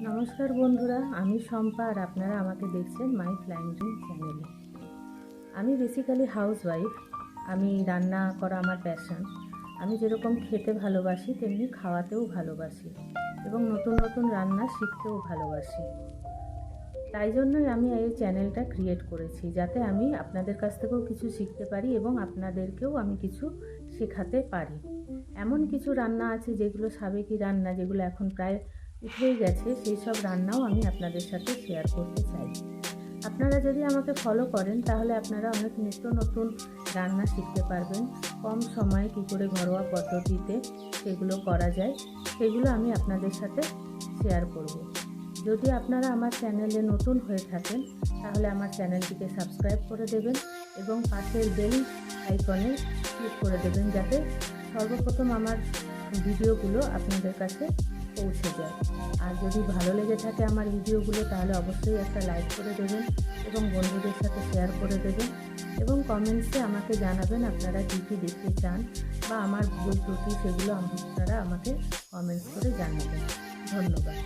নমস্কার বন্ধুরা, আমি শম্পা আর আপনারা আমাকে দেখছেন মাই ফ্লাইং ড্রিম চ্যানেলে। আমি বেসিক্যালি হাউসওয়াইফ। আমি রান্না করা আমার প্যাশন। আমি যেরকম খেতে ভালোবাসি তেমনি খাওয়াতেও ভালোবাসি এবং নতুন নতুন রান্না শিখতেও ভালোবাসি। তাই জন্যই আমি এই চ্যানেলটা ক্রিয়েট করেছি, যাতে আমি আপনাদের কাছ থেকেও কিছু শিখতে পারি এবং আপনাদেরকেও আমি কিছু শেখাতে পারি। এমন কিছু রান্না আছে যেগুলো সাবেকি রান্না, যেগুলো এখন প্রায় উঠেই গেছে, সেই সব রান্নাও আমি আপনাদের সাথে শেয়ার করতে চাই। আপনারা যদি আমাকে ফলো করেন তাহলে আপনারা অনেক নিত্য নতুন রান্না শিখতে পারবেন। কম সময়ে কী করে ঘরোয়া পদ্ধতিতে সেগুলো করা যায়, সেগুলো আমি আপনাদের সাথে শেয়ার করব। যদি আপনারা আমার চ্যানেলে নতুন হয়ে থাকেন তাহলে আমার চ্যানেলটিকে সাবস্ক্রাইব করে দেবেন এবং পাশের বেল আইকনে ক্লিক করে দেবেন, যাতে সর্বপ্রথম আমার ভিডিওগুলো আপনাদের কাছে পৌঁছে যায়। আর যদি ভালো লেগে থাকে আমার ভিডিওগুলো তাহলে অবশ্যই একটা লাইক করে দেবেন এবং বন্ধুদের সাথে শেয়ার করে দেবেন এবং কমেন্টসে আমাকে জানাবেন আপনারা কী কী দেখতে চান বা আমার ভুল ত্রুটি সেগুলো আপনারা আমাকে কমেন্টস করে জানাবেন। ধন্যবাদ।